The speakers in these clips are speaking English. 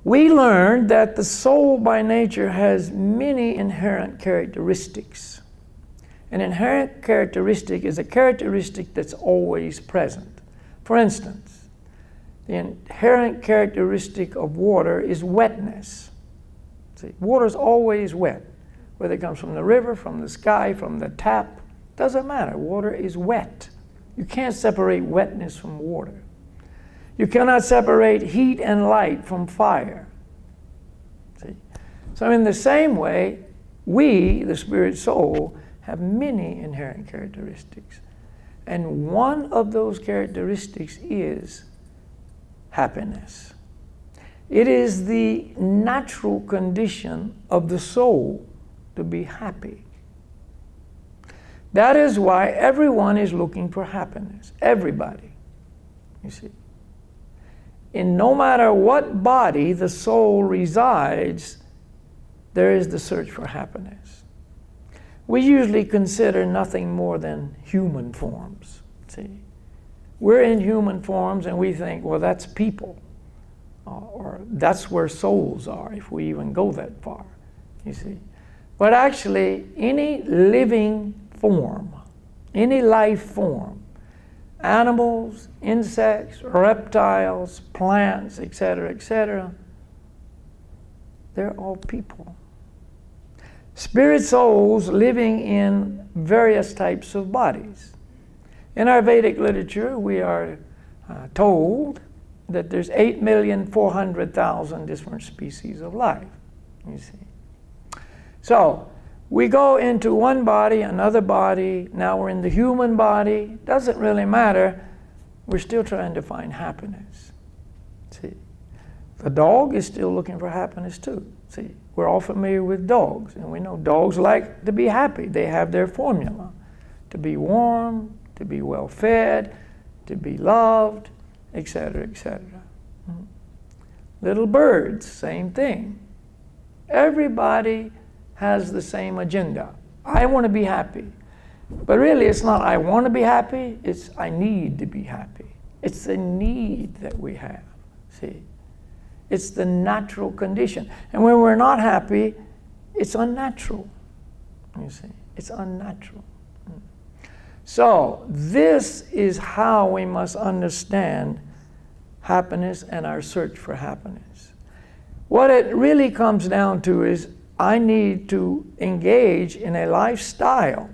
we learned that the soul by nature has many inherent characteristics. An inherent characteristic is a characteristic that's always present. For instance, the inherent characteristic of water is wetness. See, water is always wet, whether it comes from the river, from the sky, from the tap, doesn't matter. Water is wet. You can't separate wetness from water. You cannot separate heat and light from fire. See? So in the same way, we, the spirit soul, have many inherent characteristics. And one of those characteristics is happiness. It is the natural condition of the soul to be happy. That is why everyone is looking for happiness. Everybody, you see. In no matter what body the soul resides, there is the search for happiness. We usually consider nothing more than human forms. See, we're in human forms and we think, well, that's people, or that's where souls are, if we even go that far, you see. But actually, any living form, any life form, animals, insects, reptiles, plants, etc., they're all people. Spirit souls living in various types of bodies. In our Vedic literature, we are told that there's 8,400,000 different species of life, you see. So, we go into one body, another body, now we're in the human body. Doesn't really matter. We're still trying to find happiness. See, the dog is still looking for happiness too. See, we're all familiar with dogs, and we know dogs like to be happy. They have their formula. To be warm, to be well fed, to be loved, etc., etc. Little birds, same thing. Everybody has the same agenda. I want to be happy. But really, it's not I want to be happy, it's I need to be happy. It's the need that we have, see. It's the natural condition. And when we're not happy, it's unnatural, you see. It's unnatural. So, this is how we must understand happiness and our search for happiness. What it really comes down to is I need to engage in a lifestyle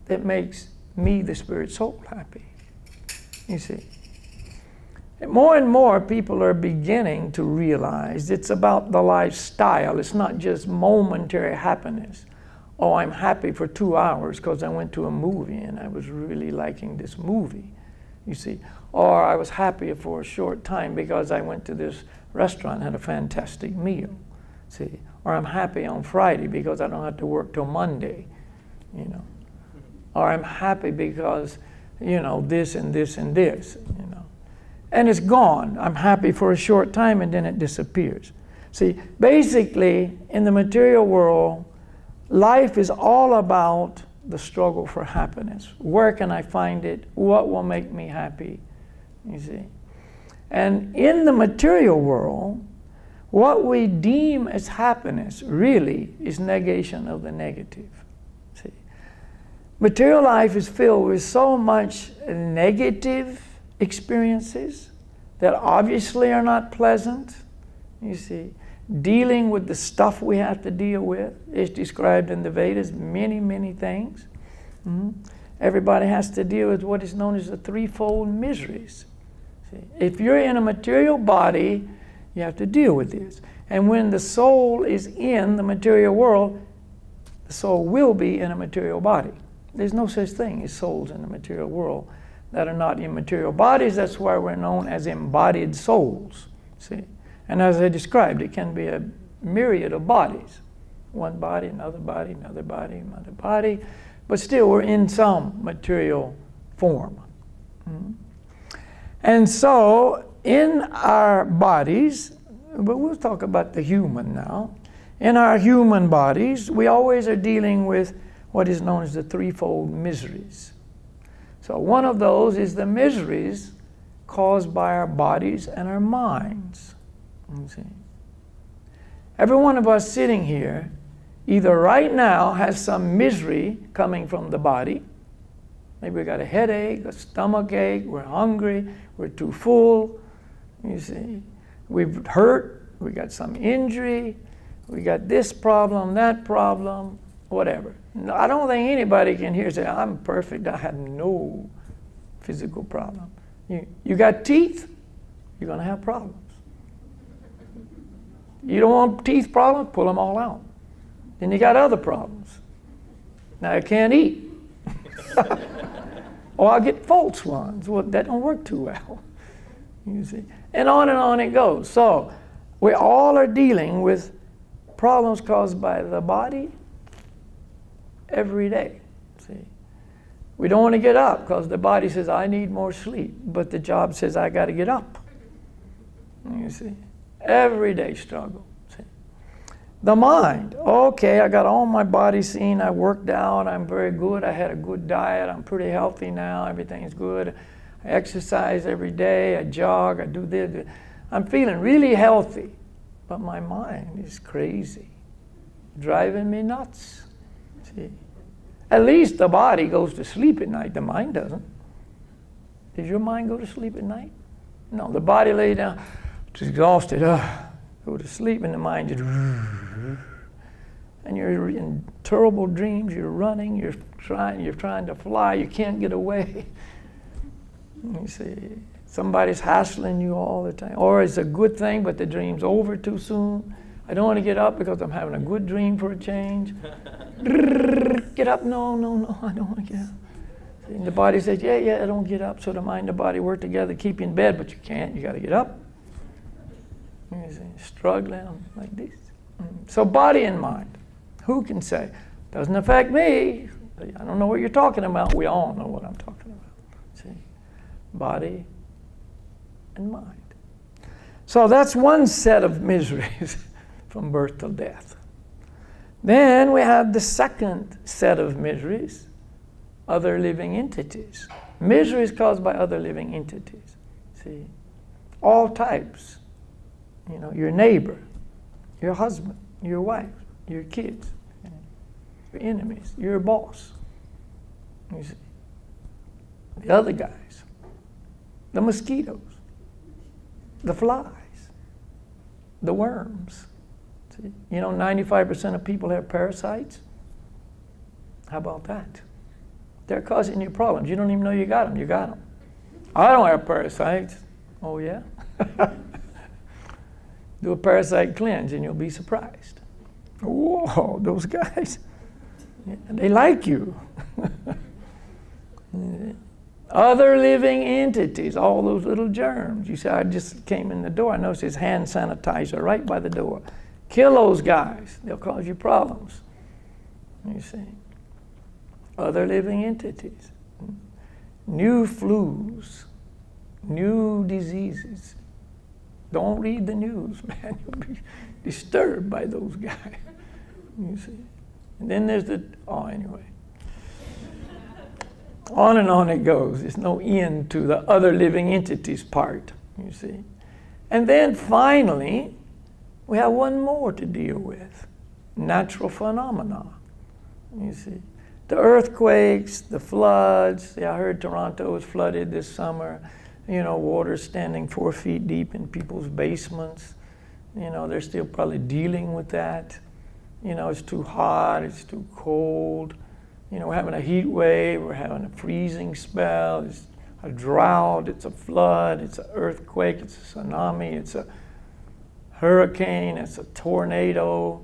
that makes me, the spirit soul, happy. You see. And more people are beginning to realize it's about the lifestyle. It's not just momentary happiness. Oh, I'm happy for 2 hours because I went to a movie and I was really liking this movie, you see. Or I was happy for a short time because I went to this restaurant and had a fantastic meal, see. Or I'm happy on Friday because I don't have to work till Monday, you know. Or I'm happy because, you know, this and this and this, you know. And it's gone. I'm happy for a short time and then it disappears. See, basically, in the material world, life is all about the struggle for happiness. Where can I find it? What will make me happy? You see. And in the material world, what we deem as happiness really is negation of the negative. See, material life is filled with so much negative experiences that obviously are not pleasant. You see, dealing with the stuff we have to deal with is described in the Vedas, many things. Everybody has to deal with what is known as the threefold miseries. See, if you're in a material body, you have to deal with this. And when the soul is in the material world, the soul will be in a material body. There's no such thing as souls in the material world that are not in material bodies. That's why we're known as embodied souls. See? And as I described, it can be a myriad of bodies. One body, another body, another body, another body. But still, we're in some material form. And so, in our bodies, but we'll talk about the human now. In our human bodies, we always are dealing with what is known as the threefold miseries. So one of those is the miseries caused by our bodies and our minds. You see. Every one of us sitting here, either right now has some misery coming from the body. Maybe we got a headache, a stomach ache, we're hungry, we're too full. You see, we've hurt, we got some injury, we got this problem, that problem, whatever. No, I don't think anybody can here say, I'm perfect, I have no physical problem. You got teeth, you're going to have problems. You don't want teeth problems, pull them all out. Then you got other problems. Now you can't eat. Or I'll get false ones. Well, that don't work too well. You see. And on it goes. So we all are dealing with problems caused by the body every day. See. We don't want to get up because the body says, I need more sleep. But the job says, I got to get up. You see. Everyday struggle. See. The mind. Okay, I got all my body seen. I worked out. I'm very good. I had a good diet. I'm pretty healthy now. Everything's good. I exercise every day. I jog. I do this. I'm feeling really healthy. But my mind is crazy. Driving me nuts. See. At least the body goes to sleep at night. The mind doesn't. Does your mind go to sleep at night? No, the body lays down. It's exhausted, go to sleep, and the mind just, and you're in terrible dreams. You're running. You're trying to fly. You can't get away. You see, somebody's hassling you all the time, or it's a good thing, but the dream's over too soon. I don't want to get up because I'm having a good dream for a change. Get up? No, I don't want to get up. And the body says, yeah, I don't get up. So the mind and the body work together to keep you in bed, but you can't. You got to get up. You see, struggling like this. So body and mind. Who can say? Doesn't affect me. I don't know what you're talking about. We all know what I'm talking about. See? Body and mind. So that's one set of miseries from birth till death. Then we have the second set of miseries, other living entities. Miseries caused by other living entities. See? All types. You know, your neighbor, your husband, your wife, your kids, your enemies, your boss. You see. The other guys, the mosquitoes, the flies, the worms. See? You know, 95% of people have parasites. How about that? They're causing you problems. You don't even know you got them. You got them. I don't have parasites. Oh, yeah? Do a parasite cleanse and you'll be surprised. Whoa, those guys, they like you. Other living entities, all those little germs. You say, I just came in the door, I noticed his hand sanitizer right by the door. Kill those guys, they'll cause you problems. You see. Other living entities. New flus, new diseases. Don't read the news, man. You'll be disturbed by those guys. You see. And then there's anyway. On and on it goes. There's no end to the other living entities part, you see. And then finally, we have one more to deal with. Natural phenomena, you see. The earthquakes, the floods. Yeah, I heard Toronto was flooded this summer. You know, water standing 4 feet deep in people's basements. You know, they're still probably dealing with that. You know, it's too hot, it's too cold. You know, we're having a heat wave, we're having a freezing spell, it's a drought, it's a flood, it's an earthquake, it's a tsunami, it's a hurricane, it's a tornado.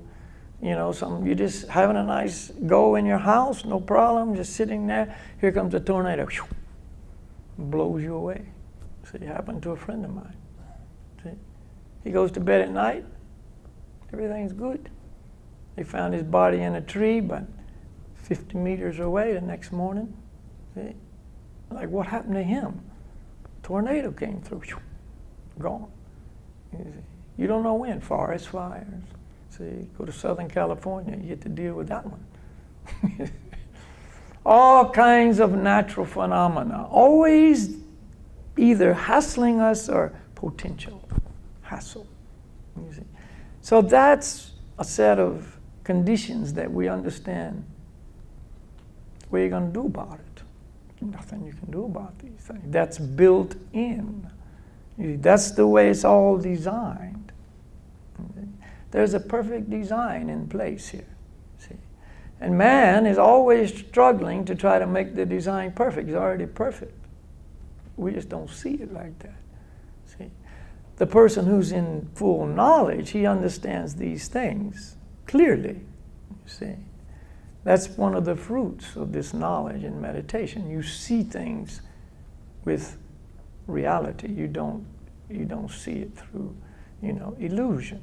You know, you're just having a nice go in your house, no problem, just sitting there. Here comes a tornado, blows you away. See, it happened to a friend of mine. See? He goes to bed at night, everything's good. They found his body in a tree, but 50 meters away the next morning. See? Like, what happened to him? Tornado came through, gone. You don't know when, forest fires. See, go to Southern California, you get to deal with that one. All kinds of natural phenomena, always either hassling us or potential hassle. You see? So that's a set of conditions that we understand. What are you going to do about it? Nothing you can do about these things. That's built in. That's the way it's all designed. There's a perfect design in place here. See? And man is always struggling to try to make the design perfect. It's already perfect. We just don't see it like that. See? The person who's in full knowledge, he understands these things clearly. You see? That's one of the fruits of this knowledge and meditation. You see things with reality. You don't see it through, illusion.